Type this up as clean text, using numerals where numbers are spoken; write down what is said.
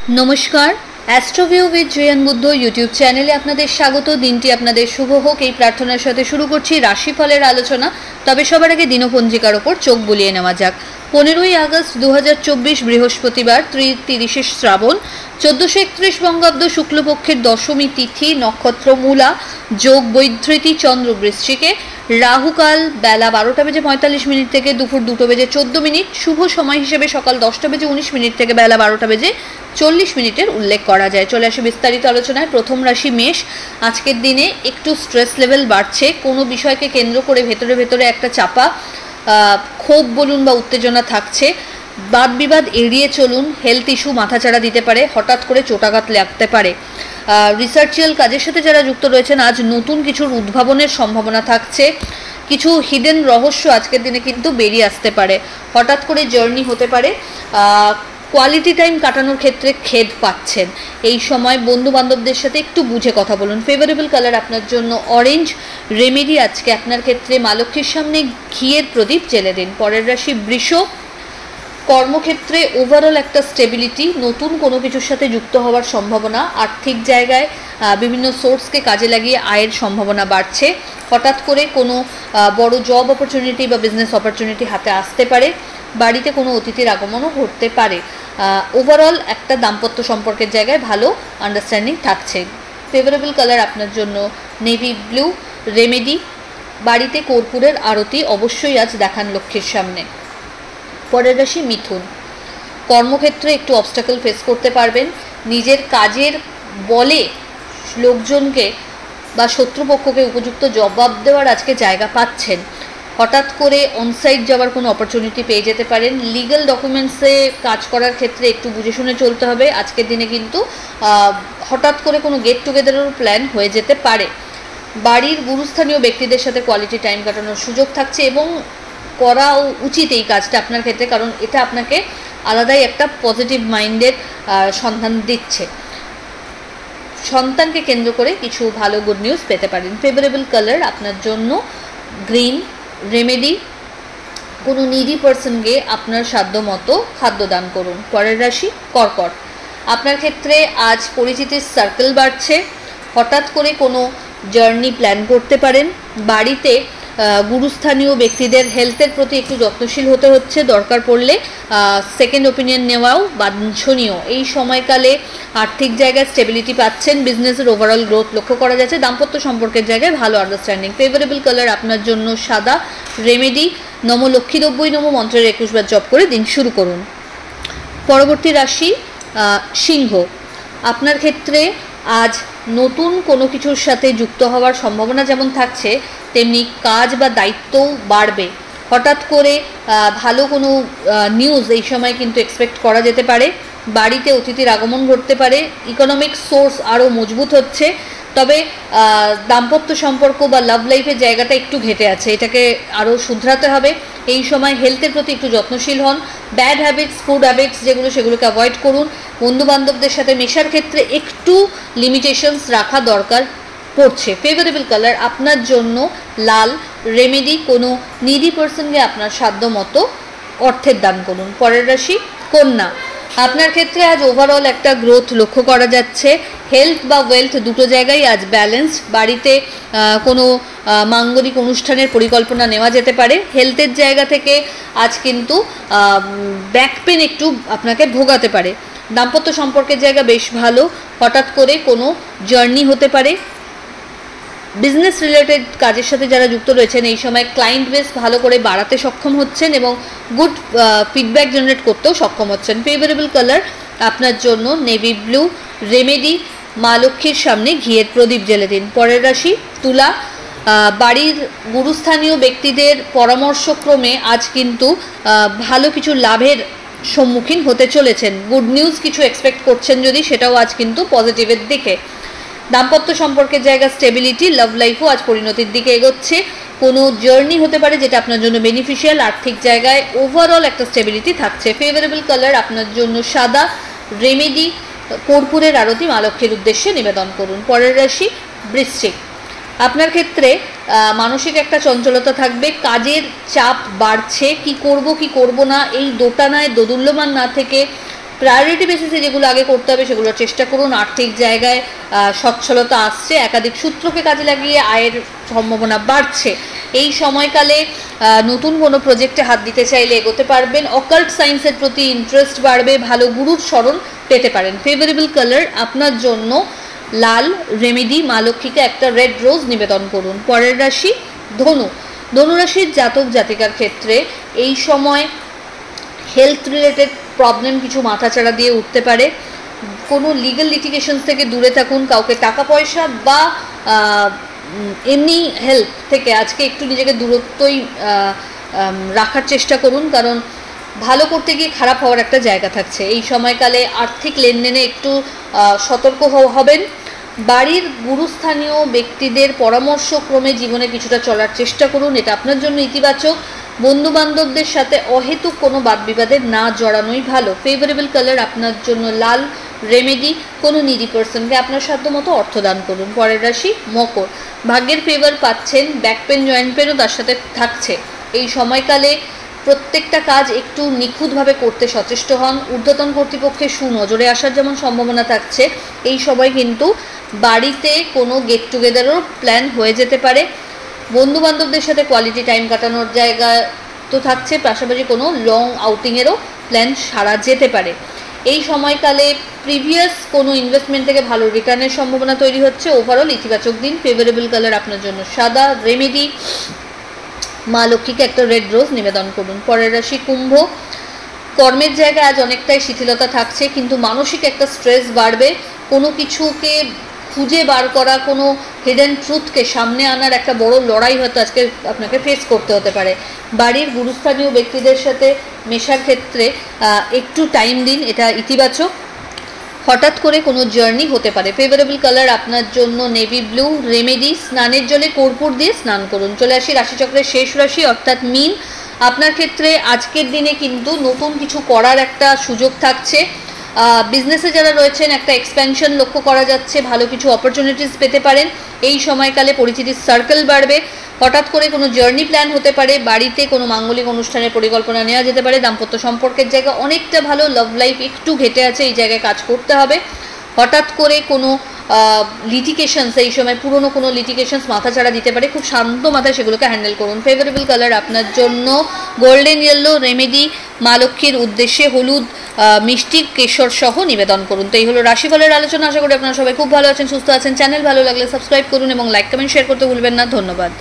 नमस्कार অ্যাস্ট্রোভিউ with join Buddha YouTube চ্যানেলে আপনাদের স্বাগত। দিনটি আপনাদের শুভ হোক এই প্রার্থনার সাথে শুরু করছি রাশিফলের আলোচনা। তবে সবার আগে দিনপঞ্জিকার ওপর চোখ বুলিয়ে নেওয়া যাক। 15ই আগস্ট 2024 বৃহস্পতিবার 30শে শ্রাবণ 1431 বঙ্গাব্দ শুক্লপক্ষের দশমী তিথি, নক্ষত্র মূলা, যোগ বৈধৃতি, চন্দ্র বৃশ্চিকে, রাহুকাল বেলা 12:45 থেকে দুপুর 2:14, শুভ সময় হিসেবে সকাল 10:19 থেকে বেলা 12:40 উল্লেখ করা যায়। চলে আসে বিস্তারিত আলোচনায়। প্রথম রাশি মেষ। আজকের দিনে একটু স্ট্রেস লেভেল বাড়ছে, কোনো বিষয়কে কেন্দ্র করে ভেতরে ভেতরে একটা চাপা ক্ষোভ বলুন বা উত্তেজনা থাকছে। বাদ বিবাদ এড়িয়ে চলুন। হেলথ ইস্যু মাথাচাড়া দিতে পারে, হঠাৎ করে চোটাঘাত লাগতে পারে। রিসার্চিয়াল কাজের সাথে যারা যুক্ত রয়েছেন আজ নতুন কিছুর উদ্ভাবনের সম্ভাবনা থাকছে। কিছু হিডেন রহস্য আজকের দিনে কিন্তু বেরিয়ে আসতে পারে। হঠাৎ করে জার্নি হতে পারে। কোয়ালিটি টাইম কাটানোর ক্ষেত্রে খেদ পাচ্ছেন। এই সময় বন্ধু বান্ধবদের সাথে একটু বুঝে কথা বলুন। ফেভারেবল কালার আপনার জন্য অরেঞ্জ। রেমেডি আজকে আপনার ক্ষেত্রে মা লক্ষ্মীর সামনে ঘিয়ের প্রদীপ জ্বেলে দিন। পরের রাশি বৃষ। কর্মক্ষেত্রে ওভারঅল একটা স্টেবিলিটি, নতুন কোনো কিছুর সাথে যুক্ত হওয়ার সম্ভাবনা। আর্থিক জায়গায় বিভিন্ন সোর্সকে কাজে লাগিয়ে আয়ের সম্ভাবনা বাড়ছে। হঠাৎ করে কোনো বড় জব অপরচুনিটি বা বিজনেস অপরচুনিটি হাতে আসতে পারে। বাড়িতে কোনো অতিথির আগমনও ঘটতে পারে। ওভারঅল একটা দাম্পত্য সম্পর্কের জায়গায় ভালো আন্ডারস্ট্যান্ডিং থাকছে। ফেভারেবল কালার আপনার জন্য নেভি ব্লু। রেমেডি বাড়িতে কর্পূরের আরতি অবশ্যই আজ দেখান লক্ষ্মীর সামনে। পরের রাশি মিথুন। কর্মক্ষেত্রে একটু অবস্টাকল ফেস করতে পারবেন। নিজের কাজের বলে লোকজনকে বা শত্রুপক্ষকে উপযুক্ত জবাব দেওয়ার আজকে জায়গা পাচ্ছেন। হঠাৎ করে অনসাইট যাওয়ার কোনো অপরচুনিটি পেয়ে যেতে পারেন। লিগ্যাল ডকুমেন্টসে কাজ করার ক্ষেত্রে একটু বুঝে শুনে চলতে হবে। আজকের দিনে কিন্তু হঠাৎ করে কোনো গেট টুগেদারেরও প্ল্যান হয়ে যেতে পারে। বাড়ির গুরুস্থানীয় ব্যক্তিদের সাথে কোয়ালিটি টাইম কাটানোর সুযোগ থাকছে এবং করা উচিত এই কাজটা আপনার ক্ষেত্রে, কারণ এটা আপনাকে আলাদাই একটা পজিটিভ মাইন্ডের সন্ধান দিচ্ছে। সন্তানকে কেন্দ্র করে কিছু ভালো গুড নিউজ পেতে পারেন। ফেভারেবল কালার আপনার জন্য গ্রিন। রেমেডি কোনো নিডি পার্সনকে আপনার সাধ্য মতো খাদ্য দান করুন। পরের রাশি কর্কট। আপনার ক্ষেত্রে আজ পরিচিতির সার্কেল বাড়ছে। হঠাৎ করে কোনো জার্নি প্ল্যান করতে পারেন। বাড়িতে গুরুস্থানীয় ব্যক্তিদের হেলথের প্রতি একটু যত্নশীল হতে হচ্ছে। দরকার পড়লে সেকেন্ড ওপিনিয়ন নেওয়াও বাঞ্ছনীয়। এই সময়কালে আর্থিক জায়গায় স্টেবিলিটি পাচ্ছেন। বিজনেসের ওভারঅল গ্রোথ লক্ষ্য করা যাচ্ছে। দাম্পত্য সম্পর্কের জায়গায় ভালো আন্ডারস্ট্যান্ডিং। ফেভারেবল কালার আপনার জন্য সাদা। রেমেডি নম লক্ষ্মী দ্রব্যই নম মন্ত্রের 21 বার জপ করে দিন শুরু করুন। পরবর্তী রাশি সিংহ। আপনার ক্ষেত্রে আজ নতুন কোনো কিছুর সাথে যুক্ত হওয়ার সম্ভাবনা যেমন থাকছে, তেমনি কাজ বা দায়িত্বও বাড়বে। হঠাৎ করে ভালো কোনো নিউজ এই সময় কিন্তু এক্সপেক্ট করা যেতে পারে। বাড়িতে অতিথির আগমন ঘটতে পারে। ইকোনমিক সোর্স আরও মজবুত হচ্ছে। তবে দাম্পত্য সম্পর্ক বা লাভ লাইফের জায়গাটা একটু ঘেটে আছে, এটাকে আরও শুধরাতে হবে। এই সময় হেলথের প্রতি একটু যত্নশীল হন। ব্যাড হ্যাবিটস, ফুড হ্যাবিটস সেগুলোকে অ্যাভয়েড করুন। বন্ধুবান্ধবদের সাথে মেশার ক্ষেত্রে একটু লিমিটেশনস রাখা দরকার পড়ছে। ফেভারেবল কালার আপনার জন্য লাল। রেমেডি কোনো নিডি পার্সনকে আপনার সাধ্য মতো অর্থের দান করুন। পরের রাশি কন্যা। আপনার ক্ষেত্রে আজ ওভারঅল একটা গ্রোথ লক্ষ্য করা যাচ্ছে। হেলথ বা ওয়েলথ দুটো জায়গায় আজ ব্যালেন্সড। বাড়িতে কোনো মাঙ্গলিক অনুষ্ঠানের পরিকল্পনা নেওয়া যেতে পারে। হেলথের জায়গা থেকে আজ কিন্তু ব্যাক পেন একটু আপনাকে ভোগাতে পারে। দাম্পত্য সম্পর্কের জায়গা বেশ ভালো। হঠাৎ করে কোনো জার্নি হতে পারে। বিজনেস রিলেটেড কাজের সাথে যারা যুক্ত রয়েছেন এই সময় ক্লায়েন্ট বেস ভালো করে বাড়াতে সক্ষম হচ্ছেন এবং গুড ফিডব্যাক জেনারেট করতেও সক্ষম হচ্ছেন। ফেভারেবল কালার আপনার জন্য নেভি ব্লু। রেমেডি মা লক্ষ্মীর সামনে ঘিয়ের প্রদীপ জ্বেলে দিন। পরের রাশি তুলা। বাড়ির গুরুস্থানীয় ব্যক্তিদের পরামর্শক্রমে আজ কিন্তু ভালো কিছু লাভের সম্মুখীন হতে চলেছেন। গুড নিউজ কিছু এক্সপেক্ট করছেন যদি, সেটাও আজ কিন্তু পজিটিভের দিকে। দাম্পত্য সম্পর্কের জায়গা স্টেবিলিটি। লাভ লাইফও আজ পরিণতির দিকে এগোচ্ছে। কোনো জার্নি হতে পারে যেটা আপনার জন্য বেনিফিশিয়াল। আর্থিক জায়গায় ওভারঅল একটা স্টেবিলিটি থাকছে। ফেভারেবল কালার আপনার জন্য সাদা। রেমেডি কর্পূরের আরতি মা লক্ষ্মীর উদ্দেশ্যে নিবেদন করুন। পরের রাশি বৃশ্চিক। আপনার ক্ষেত্রে মানসিক একটা চঞ্চলতা থাকবে। কাজের চাপ বাড়ছে। কি করব কি করব না এই দোটানায় দোদুল্যমান না থেকে প্রায়োরিটি বেসিসে যেগুলো আগে করতে হবে সেগুলো চেষ্টা করুন। আর্থিক জায়গায় সচ্ছলতা আসছে, একাধিক সূত্রকে কাজে লাগিয়ে আয়ের সম্ভাবনা বাড়ছে। এই সময়কালে নতুন কোনো প্রজেক্টে হাত দিতে চাইলে এগোতে পারবেন। অকাল্ট সায়েন্সের প্রতি ইন্টারেস্ট বাড়বে, ভালো গুরুর স্মরণ পেতে পারেন। ফেভারেবল কালার আপনার জন্য লাল। রেমেডি, মা লক্ষ্মীকে একটা রেড রোজ নিবেদন করুন। পরের রাশি ধনু। ধনুরাশির জাতক জাতিকার ক্ষেত্রে এই সময় হেলথ রিলেটেড প্রবলেম কিছু মাথাচাড়া দিয়ে উঠতে পারে। কোনো লিগ্যাল লিটিগেশনস থেকে দূরে থাকুন। কাউকে টাকা পয়সা বা এমনি হেল্প থেকে আজকে একটু নিজেকে দূরত্বই রাখার চেষ্টা করুন, কারণ ভালো করতে গিয়ে খারাপ হওয়ার একটা জায়গা থাকছে। এই সময়কালে আর্থিক লেনদেনে একটু সতর্ক হবেন। বাড়ির গুরুস্থানীয় ব্যক্তিদের পরামর্শক্রমে জীবনে কিছুটা চলার চেষ্টা করুন, এটা আপনার জন্য ইতিবাচক। বন্ধু বান্ধবদের সাথে অহেতুক কোনো বাদবিবাদে না জড়ানোই ভালো। ফেভারেবল কালার আপনার জন্য লাল। রেমেডি, কোনো নিডি পার্সনকে আপনার সাধ্যমতো অর্থ দান করুন। পরের রাশি মকর। ভাগ্যের ফেভার পাচ্ছেন, ব্যাক পেন জয়েন্ট পেনও তার সাথে থাকছে। এই সময়কালে প্রত্যেকটা কাজ একটু নিখুঁতভাবে করতে সচেষ্ট হন। ঊর্ধ্বতন কর্তৃপক্ষের সুনজরে আসার যেমন সম্ভাবনা থাকছে, এই সময় কিন্তু বাড়িতে কোনো গেট টুগেদারও প্ল্যান হয়ে যেতে পারে। বন্ধু বান্ধবদের সাথে কোয়ালিটি টাইম কাটানোর জায়গা তো থাকছে, পাশাপাশি কোনো লং আউটিংয়েরও প্ল্যান সারা যেতে পারে। এই সময়কালে প্রিভিয়াস কোনো ইনভেস্টমেন্ট থেকে ভালো রিটার্নের সম্ভাবনা তৈরি হচ্ছে। ওভারঅল ইতিবাচক দিন। ফেভারেবল কালার আপনার জন্য সাদা। রেমেডি, মা লক্ষ্মীকে একটা রেড রোজ নিবেদন করুন। পরের রাশি কুম্ভ। কর্মের জায়গায় আজ অনেকটাই শিথিলতা থাকছে, কিন্তু মানসিক একটা স্ট্রেস বাড়বে। কোনো কিছুকে খুঁজে বার করা, কোনো হিডেন ট্রুথকে সামনে আনার একটা বড় লড়াই হয়তো আজকে আপনাকে ফেস করতে হতে পারে। বাড়ির গুরুস্থানীয় ব্যক্তিদের সাথে মেশার ক্ষেত্রে একটু টাইম দিন, এটা ইতিবাচক। হঠাৎ করে কোনো জার্নি হতে পারে। ফেভারেবল কালার আপনার জন্য নেভি ব্লু। রেমেডি, স্নানের জলে কর্পূর দিয়ে স্নান করুন। চলে আসি রাশিচক্রের শেষ রাশি অর্থাৎ মীন। আপনার ক্ষেত্রে আজকের দিনে কিন্তু নতুন কিছু করার একটা সুযোগ থাকছে। বিজনেসে যারা রয়েছেন একটা এক্সপ্যানশন লক্ষ্য করা যাচ্ছে, ভালো কিছু অপরচুনিটিস পেতে পারেন। এই সময়কালে পরিচিতির সার্কেল বাড়বে। হঠাৎ করে কোনো জার্নি প্ল্যান হতে পারে। বাড়িতে কোনো মাঙ্গলিক অনুষ্ঠানের পরিকল্পনা নেওয়া যেতে পারে। দাম্পত্য সম্পর্কের জায়গা অনেকটা ভালো। লাভ লাইফ একটু ঘেটে আছে, এই জায়গায় কাজ করতে হবে। হঠাৎ করে কোনো লিটিগেশনস, এই সময় পুরনো কোনো লিটিগেশনস মাথাচাড়া দিতে পারে, খুব শান্ত মাথায় সেগুলোকে হ্যান্ডেল করুন। ফেভারেবল কালার আপনার জন্য গোল্ডেন ইয়েলো। রেমেডি, মা লক্ষ্মীর উদ্দেশ্যে হলুদ মিষ্টি কেশর সহ নিবেদন করুন। তো এই হলো রাশিফলের আলোচনা। আশা করি আপনারা সবাই খুব ভালো আছেন, সুস্থ আছেন। চ্যানেল ভালো লাগলে সাবস্ক্রাইব করুন এবং লাইক কমেন্ট শেয়ার করতে ভুলবেন না। ধন্যবাদ।